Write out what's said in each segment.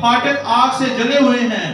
پھاٹک آگ سے جلے ہوئے ہیں۔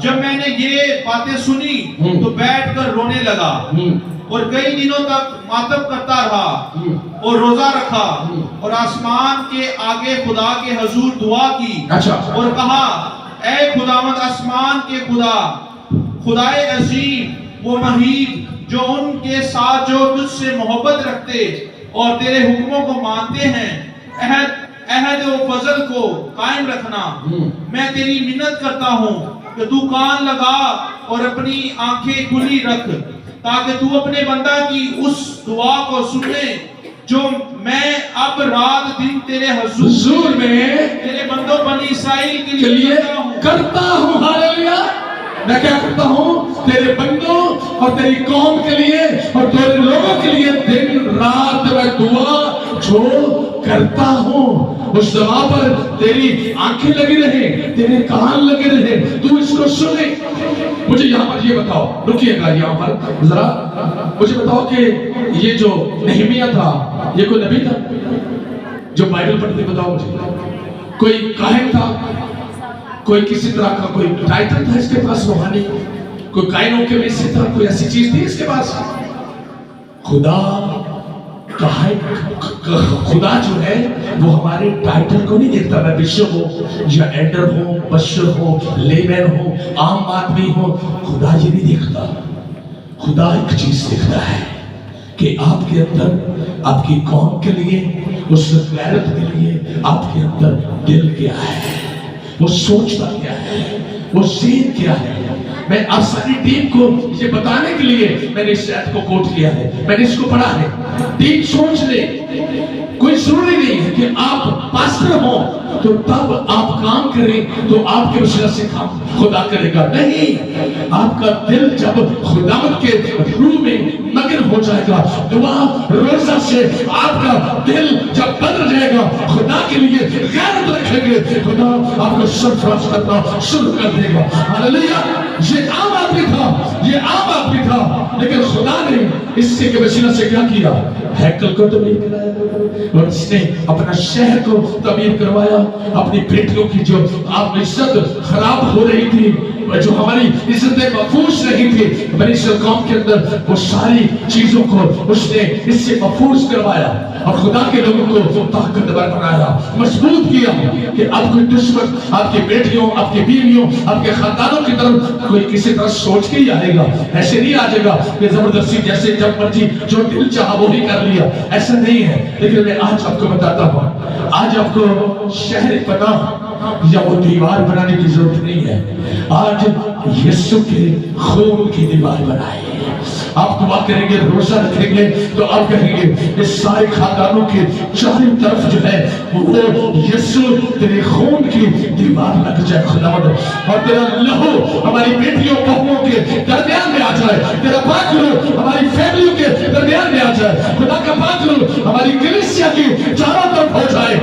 جب میں نے یہ باتیں سنی تو بیٹھ کر رونے لگا اور کئی دنوں تک ماتم کرتا رہا اور روزہ رکھا اور آسمان کے آگے خدا کے حضور دعا کی اور کہا اے خداوند آسمان کے خدا، خدائے عظیم و مہیب، جو ان کے ساتھ جو تجھ سے محبت رکھتے اور تیرے حکموں کو مانتے ہیں، عہد و فضل کو قائم رکھنا۔ میں تیری منت کرتا ہوں کہ تو کان لگا اور اپنی آنکھیں کھلی رکھ تاکہ تو اپنے بندہ کی اس دعا کو سنے جو میں اب رات دن تیرے حضور میں تیرے بندوں بنی اسرائیل کے لیے کرتا ہوں۔ ہاللیلویا۔ میں کیا کرتا ہوں؟ تیرے بندوں اور تیری قوم کے لیے اور تیرے لوگوں کے لیے دن رات میں دعا جو کرتا ہوں، اس دعا پر تیری آنکھیں لگی رہیں، تیرے کان لگے رہیں، تو اس کو سنے۔ مجھے یہاں پر یہ بتاؤ، رکیے گا یہاں پر ذرا، مجھے بتاؤ کہ یہ جو نہمیہ تھا یہ کوئی نبی تھا جو بائبل پڑھتے؟ بتاؤ مجھے، کوئی کاہن تھا، کوئی کسی طرح کا کوئی ٹائٹل تھا اس کے پاس روحانی، کوئی کائنوں کے میں سے تھا، کوئی ایسی چیز تھی اس کے پاس؟ خدا خدا جو ہے وہ ہمارے ٹائٹل کو نہیں دیکھتا، میں بشپ ہوں یا ایڈر ہوں، بشر ہوں، لیمن ہوں، عام آدمی ہوں، خدا یہ نہیں دیکھتا۔ خدا ایک چیز دیکھتا ہے کہ آپ کے اندر، آپ کی قوم کے لیے، اس غیرت کے لیے آپ کے اندر دل کیا ہے، وہ سوچتا کیا ہے، وہ ذہن کیا ہے۔ میں آپ ساری ٹیم کو یہ بتانے کے لیے میں نے اس آیت کو کوٹ کیا ہے، میں نے اس کو پڑھا ہے۔ ٹیم سوچ لے، کوئی ضروری نہیں ہے کہ آپ پاسٹر ہوں تو تب آپ کام کریں تو آپ کے وسیلہ سے کام خدا کرے گا، نہیں۔ آپ کا دل جب خداوند کے روح میں مگن ہو جائے گا، دعا روزہ سے آپ کا دل جب بدل جائے گا، خدا کے لیے غیرت رکھیں گے، خدا آپ کو سرفراز کرنا شروع کر دے گا۔ ہاللیلویا۔ یہ عام آدمی تھا، یہ عام آدمی تھا، لیکن خدا نے اس کے وسیلہ سے کیا کیا؟ ہیکل کو تعمیر کرایا اور اس نے اپنا شہر کو تعمیر کروایا۔ اپنی بیٹیوں کی جو آپ عزت خراب ہو رہی تھی، جو ہماری عزتیں محفوظ نہیں تھی بنی اسرائیل قوم کے اندر، وہ ساری چیزوں کو اس نے اس سے محفوظ کروایا اور خدا کے لوگوں کو طاقتور بنایا، مضبوط کیا کہ اب کوئی دشمن آپ کی بیٹیوں، آپ کی بیویوں، آپ کے خاندانوں کی طرف کوئی کسی طرح سوچ کے ہی آئے گا۔ ایسے نہیں آ جائے گا کہ زبردستی جیسے جب مرضی جو دل چاہا وہ ہی کر لیا، ایسا نہیں ہے۔ لیکن میں آج آپ کو بتاتا ہوں، آج آپ کو شہر پناہ یا وہ دیوار بنانے کی ضرورت نہیں ہے، آج یسوع کے خون کی دیوار بنائے۔ آپ دعا کریں گے، روزہ رکھیں گے تو آپ کہیں گے اس سارے خاندانوں کے چاروں طرف جو ہے وہ یسوع تیرے خون کی دیوار لگ جائے خداوند، اور تیرا لہو ہماری بیٹیوں بہنوں کے درمیان میں آ جائے، تیرا پاک لہو ہماری فیملیوں کے درمیان میں آ جائے، خدا کا پاک لہو ہماری کلیسیا کی چاروں طرف ہو جائے،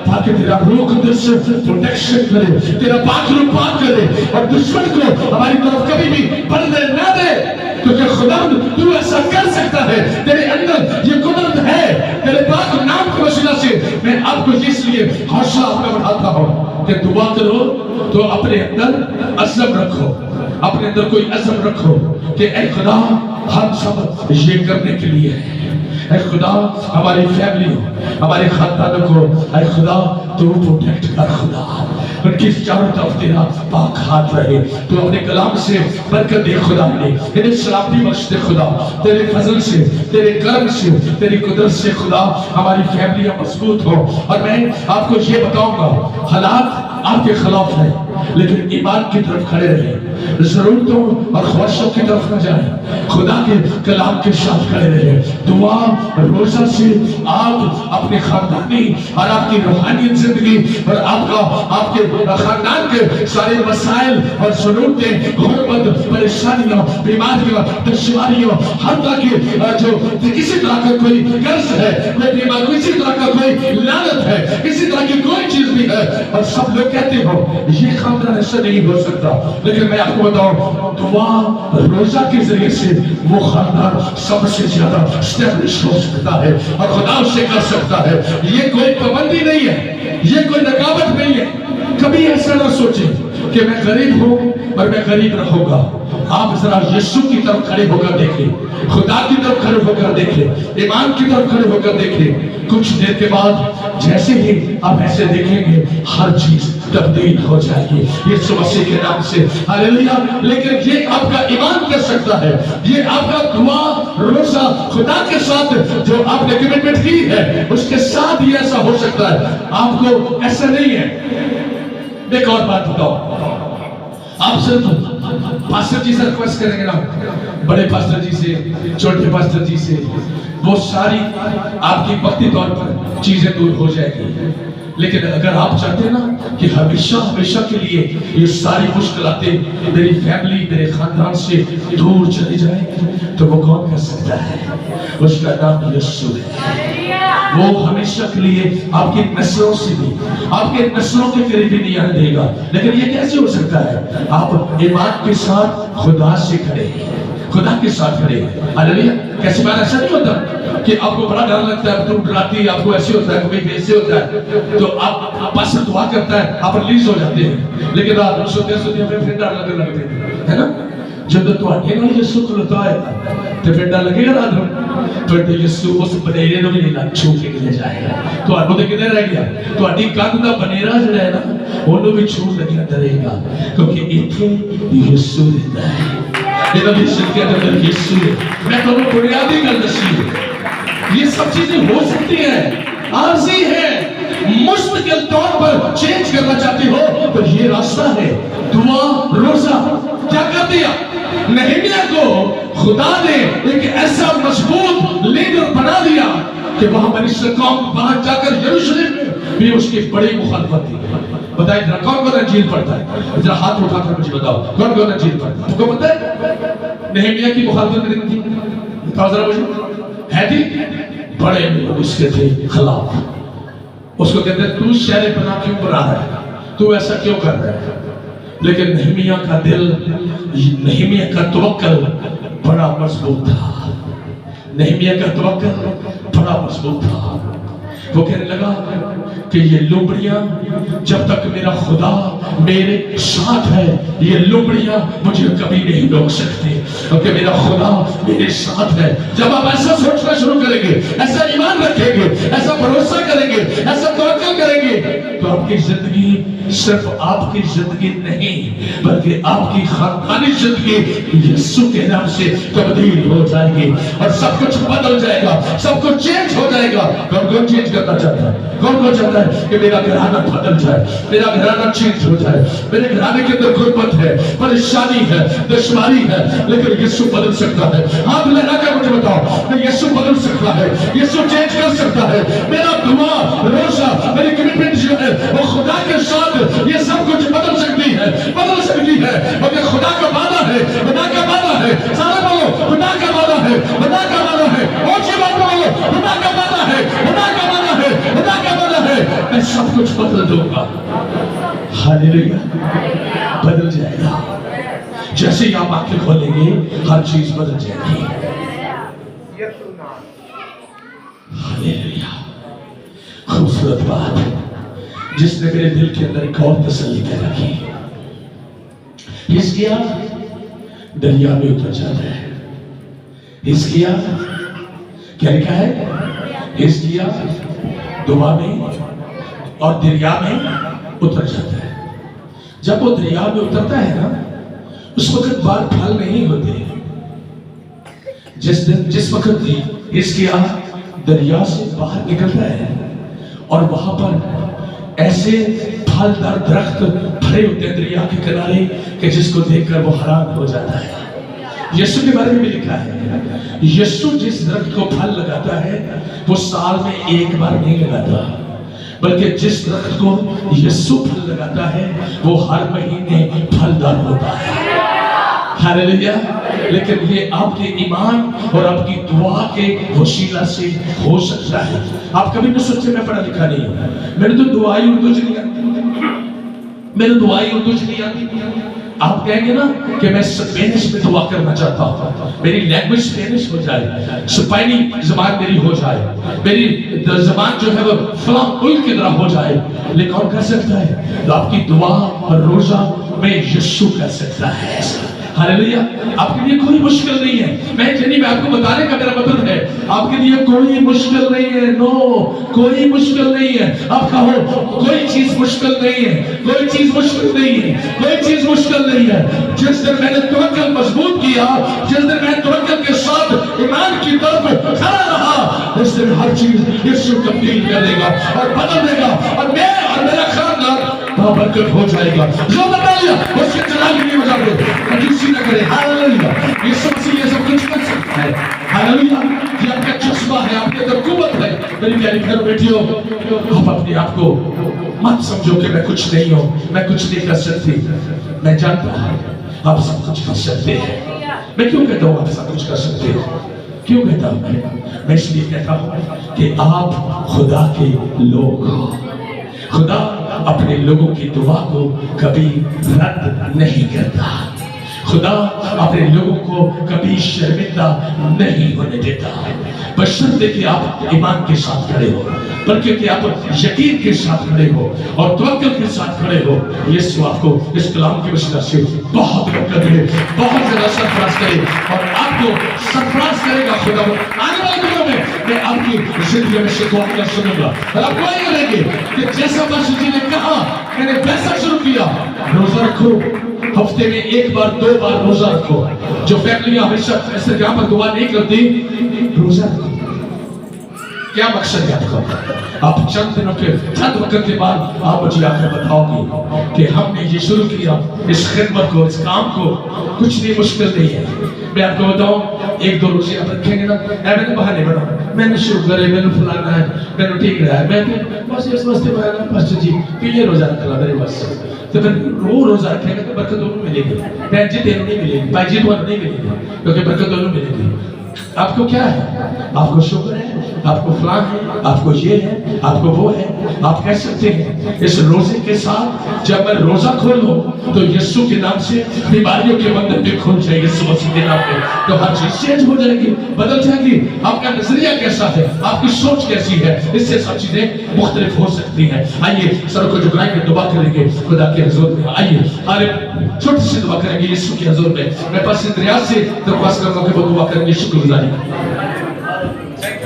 تاکہ تیرا روح قدس سے پروٹیکشن کرے، تیرا پاک روح پاک کرے اور دشمن کو ہماری طرف کبھی بھی بڑھنے نہ دے، کیونکہ خداوند تو ایسا کر سکتا ہے، تیرے اندر یہ قدرت ہے، تیرے پاک نام کے وسیلہ سے۔ میں آپ کو اس لیے حوصلہ آپ کا بڑھاتا ہوں کہ دعا کرو تو اپنے اندر عزم رکھو، اپنے اندر کوئی عزم رکھو کہ اے خدا ہم سب یہ کرنے کے لیے ہیں، اے خدا ہماری فیملی، ہمارے خاندانوں کو اے خدا تو پروٹیکٹ کر، خدا ان کی چاروں طرف تیرا پاک ہاتھ رہے، تو اپنے کلام سے برکت دے خدا، انہیں سلامتی بخش دے خدا، تیرے فضل سے، تیرے کرم سے، تیری قدرت سے خدا ہماری فیملیاں مضبوط ہو۔ اور میں آپ کو یہ بتاؤں گا، حالات آپ کے خلاف ہیں لیکن ایمان کی طرف کھڑے رہیں، ضرورتوں اور خواہشوں کی طرف نہ جائیں، خدا کے کلام کے ساتھ کھڑے رہیں۔ دعا روزہ سے آپ اپنے خاندانی اور آپ کی روحانی زندگی اور آپ کے خاندان کے سارے مسائل اور ضرورتیں، غربت، پریشانیاں، بیماریاں، دشواریاں، ہر طرح کی جو کسی طرح کا کوئی قرض ہے، کوئی بیماری، کسی طرح کا کوئی لعنت ہے، کسی طرح کی کوئی چیز بھی ہے، اور سب لوگ کہتے ہو یہ خاندان ایسا نہیں ہو سکتا، لیکن میں آپ آپ کو بتاؤں دعا روزہ کے ذریعے سے وہ خاندان سب سے زیادہ اسٹیبلش ہو سکتا ہے اور خدا اس سے کر سکتا ہے. یہ کوئی پابندی نہیں ہے, یہ کوئی رکاوٹ نہیں ہے. کبھی ایسا نہ سوچیں کہ میں غریب ہوں اور میں غریب رہوں گا. آپ ذرا یسوع کی طرف کھڑے ہو کر دیکھیں, خدا کی طرف کھڑے ہو کر دیکھیں, ایمان کی طرف کھڑے ہو کر دیکھیں. کچھ دیر کے بعد جیسے ہی آپ ایسے دیکھیں گے ہر چیز تبدیل ہو جائے گی یسوع مسیح کے نام سے. ہاللیلویا. لیکن یہ آپ کا ایمان کر سکتا ہے, یہ آپ کا دعا روزہ خدا کے ساتھ جو آپ نے کمٹمنٹ کی ہے اس کے ساتھ ہی ایسا ہو سکتا ہے. آپ کو ایسا نہیں ہے. ایک اور بات بتاؤ, آپ صرف پاسٹر جی سے ریکویسٹ کریں گے نا, بڑے پاسٹر جی سے, چھوٹے پاسٹر جی سے, وہ ساری آپ کی وقتی طور پر چیزیں دور ہو جائے گی. لیکن اگر آپ چاہتے ہیں نا کہ ہمیشہ ہمیشہ کے لیے یہ ساری مشکلاتیں میری فیملی میرے خاندان سے دور چلی جائیں تو وہ کون کر سکتا ہے؟ اس کا نام یسوع ہے. وہ ہمیشہ کے لیے آپ کی نسلوں سے بھی, آپ کے نسلوں کے قریب بھی نہیں آنے دے گا. لیکن یہ کیسے ہو سکتا ہے؟ آپ ایمان کے ساتھ خدا سے کھڑے, خدا کے ساتھ کھڑے. ہاللیلویا. کیسی بات, ایسا نہیں ہوتا کہ آپ کو بڑا ڈر لگتا ہے, تم ڈراتی, آپ کو ایسے ہوتا ہے, کبھی ایسے ہوتا ہے تو آپ پاس سے دعا کرتا ہے, آپ ریلیز ہو جاتے ہیں. لیکن رات میں سوتے سوتے ہمیں پھر ڈر لگنے لگتے ہیں, ہے نا. جب تو آٹھے نال یسوع کھلوتا ہے تو پھر ڈر لگے گا رات میں, پھر یسوع اس بنیرے نو بھی نہیں چھو کے لے جائے گا. تو آپ کو کدھر رہ گیا, تو آٹھی کاند دا بنیرا جڑا ہے نا انہوں بھی چھو لگیا ڈرے گا, کیونکہ اتنے یسوع رہتا ہے. یہ نبی صلی کے اندر یسوع ہے. میں تو بنیادی گل دسی ہے, یہ سب چیزیں ہو سکتی ہیں, عارضی ہے. مستقل طور پر چینج کرنا چاہتے ہو تو یہ راستہ ہے دعا روزہ. کیا کر دیا نہیمیہ کو خدا نے ایک ایسا مضبوط لیڈر بنا دیا کہ وہاں بنی اسرائیل قوم وہاں جا کر یروشلم میں بھی اس کی بڑی مخالفت تھی. بتائیں ذرا کون کون انجیل پڑھتا ہے؟ ذرا ہاتھ اٹھا کر مجھے بتاؤ کون کون انجیل پڑھتا ہے؟ آپ کو پتہ ہے نہیمیہ کی مخالفت کتنی تھی؟ بتاؤ ذرا مجھے. ہے تھی بڑے لوگ اس کے تھے خلاف. اس کو کہتے ہیں تو شہر پناہ کیوں بنا رہا ہے, تو ایسا کیوں کر رہا ہے. لیکن نہیمیہ کا دل, نہیمیہ کا توکل بڑا مضبوط تھا. نہیمیہ کا توکل بڑا مضبوط تھا. وہ کہنے لگا کہ یہ لومڑیاں جب تک میرا خدا میرے ساتھ ہے یہ لومڑیاں مجھے کبھی نہیں روک سکتے, کیونکہ میرا خدا میرے ساتھ ہے. جب آپ ایسا سوچنا شروع کریں گے, ایسا ایمان رکھیں گے, ایسا بھروسہ کریں گے, ایسا توکل کریں گے تو آپ کی زندگی صرف آپ کی زندگی نہیں بلکہ آپ کی خاندانی زندگی یسوع کے نام سے تبدیل ہو جائے گی اور سب کچھ بدل جائے گا, سب کچھ چینج ہو جائے گا. کون کون چینج کرنا چاہتا ہے؟ کون کون چاہتا ہے کہ میرا گھرانہ بدل جائے, میرا گھرانہ چینج ہو جائے, میرے گھرانے کے اندر غربت ہے, پریشانی ہے, دشواری ہے, لیکن یسوع بدل سکتا ہے. ہاتھ لگا کر مجھے بتاؤ کہ یسوع بدل سکتا ہے, یسوع چینج کر سکتا ہے. میرا دعا روزہ میری کمٹمنٹ جو ہے وہ خدا کے ساتھ یہ سب کچھ بدل سکتی ہے, بدل سکتی ہے. کیونکہ خدا کا وعدہ ہے, خدا کا وعدہ ہے. سارے بولو خدا کا وعدہ ہے, خدا کا وعدہ ہے. اونچی بات بولو خدا کا وعدہ ہے, خدا کا وعدہ ہے, خدا کا وعدہ ہے. میں سب کچھ بدل دوں گا. ہاللیلویا. بدل جائے گا. جیسے ہی آپ آنکھیں کھولیں گے ہر چیز بدل جائے گی. ہاللیلویا. خوبصورت بات جس نے میرے دل کے اندر ایک اور تسلی کر رکھی. حزقیہ دریا میں اتر جاتا ہے. حزقیہ کیا لکھا ہے؟ حزقیہ دعا میں اور دریا میں اتر جاتا ہے. جب وہ دریا میں اترتا ہے نا اس وقت بال پھل نہیں ہوتے. جس وقت حزقیہ دریا سے باہر نکلتا ہے اور وہاں پر ایسے پھلدار درخت کھڑے ہوتے ہیں دریا کے کنارے کہ جس کو دیکھ کر وہ حیران ہو جاتا ہے. یسوع کے بارے میں بھی لکھا ہے یسوع جس درخت کو پھل لگاتا ہے وہ سال میں ایک بار نہیں لگاتا بلکہ جس درخت کو یسوع پھل لگاتا ہے وہ ہر مہینے پھلدار ہوتا ہے. ہاللیلویا. لیکن یہ آپ کے ایمان اور آپ کی دعا کے وسیلہ سے ہو سکتا ہے. آپ کبھی نہ سوچے میں پڑھا لکھا نہیں ہوں, میرے تو دعائی اردو چ نہیں آتی, میرے دعائی اردو چ نہیں آتی. آپ کہیں گے نا کہ میں اسپینش میں دعا کرنا چاہتا ہوں، میری لینگویج اسپینش ہو جائے، اسپینی زبان میری ہو جائے، میری زبان جو ہے وہ فلاں ملک کی طرح ہو جائے، لیکن کون کر سکتا ہے؟ تو آپ کی دعا اور روزہ میں یسوع کر سکتا ہے۔ ہاللیلویہ۔ آپ کے لیے کوئی مشکل نہیں ہے، میں آپ کو بتانے کا میرا مطلب ہے آپ کے لیے کوئی مشکل نہیں ہے، نو کوئی مشکل نہیں ہے۔ آپ کہو کوئی چیز مشکل نہیں ہے، کوئی چیز مشکل نہیں ہے، کوئی چیز مشکل نہیں ہے۔ جس دن میں نے توکل مضبوط کیا، جس دن میں توکل کے ساتھ ایمان کی طرف کھڑا رہا، اس دن ہر چیز یسوع تبدیل کر دے گا اور بدل دے گا، اور میں اور میرا خاندان برکت ہو جائے گا۔ جو بتا لیا اس کے جلال کی وجہ سے کنجوسی نہ کرے۔ ہاللیلویہ۔ یسوع مسیح یہ سب کچھ کر سکتا ہے۔ ہاللیلویہ۔ یہ آپ کا جذبہ ہے، آپ کے اندر قوت ہے۔ میری پیاری بہنوں بیٹیوں، آپ اپنے آپ کو مت سمجھو کہ میں کچھ نہیں ہوں، میں کچھ نہیں کر سکتی۔ میں جانتا ہوں آپ سب کچھ کر سکتے ہیں۔ میں کیوں کہتا ہوں آپ سب کچھ کر سکتے ہیں؟ کیوں کہتا ہوں میں اس لیے کہتا ہوں کہ آپ خدا کے لوگ ہو۔ خدا اپنے لوگوں کی دعا کو کبھی رد نہیں کرتا۔ خدا اپنے لوگوں کو کبھی شرمندہ نہیں ہونے دیتا، بشرطے کہ آپ ایمان کے ساتھ کھڑے ہو، بلکہ کہ آپ یقین کے ساتھ کھڑے ہو اور توکل کے ساتھ کھڑے ہو۔ یسوع آپ کو اس کلام کی وسیلہ سے بہت برکت دے، بہت زیادہ سرفراز کرے، اور آپ کو سرفراز کرے گا۔ خدا آنے والے دنوں میں آپ کی زندگی میں سے دعا کر سنوں گا، اور آپ وہی کریں گے کہ جیسا مسیح جی نے کہا میں نے ویسا شروع کیا۔ روزہ رکھو، ہفتے میں 1 بار 2 بار روزہ رکھو۔ جو فیملیاں ہمیشہ ایسے یہاں پر دعا نہیں کرتی، روزہ رکھو۔ کیا مقصد ہے آپ کا؟ آپ چند دنوں کے چند وقت کے بعد آپ مجھے آ کر بتاؤ گے کہ ہم نے یہ شروع کیا، اس خدمت کو، اس کام کو۔ کچھ نہیں مشکل نہیں ہے۔ میں آپ کو بتاؤں 1-2 روزے آپ رکھیں گے نا، میں نے بہانے بناؤ، میں نے شروع کرے، میں نے فلانا ہے، میں نے ٹھیک رہا ہے، میں بس اس واسطے بہانا پاسٹر جی کہ یہ روزہ رکھنا میرے بس، تو پھر وہ روزہ رکھیں گے تو برکت دونوں ملے گی۔ بہن جی تینوں نہیں ملے گی، بھائی جی تمہیں نہیں ملے گی، کیونکہ برکت دونوں ملے گی۔ آپ کو کیا ہے؟ آپ کو شکر ہے، آپ کو فلاں ہے، آپ کو یہ ہے، آپ کو وہ ہے۔ آپ کہہ سکتے ہیں اس روزے کے ساتھ جب میں روزہ کھولوں تو یسوع کے نام سے بیماریوں کے بندر بھی کھل جائے گی، یسوع مسیح کے نام پہ، تو ہر چیز چینج ہو جائے گی، بدل جائے گی۔ آپ کا نظریہ کیسا ہے، آپ کی سوچ کیسی ہے، اس سے سب چیزیں مختلف ہو سکتی ہیں۔ آئیے سر کو جھکائیں گے، دعا کریں گے خدا کے حضور میں۔ آئیے ہر چھوٹی سی دعا کریں گے یسوع کے حضور میں۔ میں پاس ریاض سے درخواست کرتا ہوں کہ وہ دعا کریں گے، شکر گزاری۔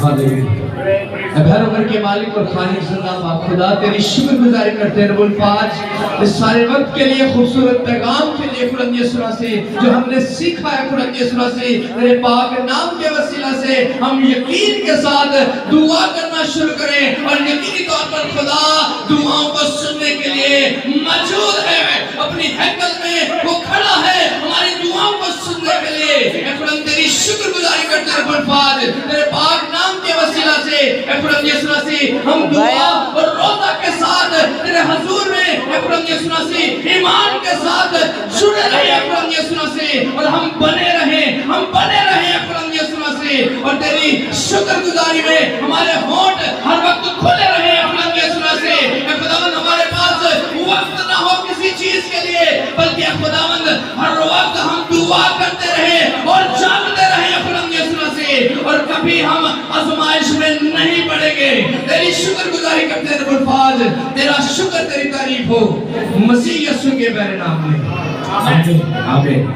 اے بھر کے مالک اور خالق زندہ باپ خدا تیری شکر گزاری کرتے ہیں رب الفاظ اس سارے وقت کے لیے، خوبصورت پیغام کے لیے، قرآن یسوع سے جو ہم نے سیکھا ہے، قرآن یسوع سے تیرے پاک نام کے وسیلہ سے ہم یقین کے ساتھ دعا کرنا شروع کریں، اور یقینی طور پر خدا دعاؤں کو سننے کے لیے موجود ہے، اپنی ہیکل میں وہ کھڑا ہے ہماری دعاؤں کو سننے کے لیے۔ اے قرآن تیری شکر گزاری کرتے ہیں رب الفاظ تیرے پاک نام کے وسیلہ سے، اے قرآن یسوع سے ہم دعا اور روزہ کے ساتھ تیرے حضور میں، اے قرآن یسوع سے ایمان کے ساتھ جڑے رہے، اے قرآن یسوع سے، اور ہم بنے رہیں، اے قرآن یسوع سے، اور تیری شکر گزاری میں ہمارے ہونٹ ہر وقت کھلے رہے، اے قرآن یسوع سے۔ اے خداوند ہمارے پاس وقت نہ ہو کسی چیز کے لیے، بلکہ اے خداوند ہر وقت ہم دعا کرتے رہے اور جانتے رہے، اے قرآن یسوع سے، اور کبھی ہم آزمائش میں نہیں پڑیں گے۔ تیری شکر گزاری کرتے ہیں رب الفاظ، تیرا شکر، تیری تعریف ہو مسیح یسوع کے بہر نام میں، آمین آمین۔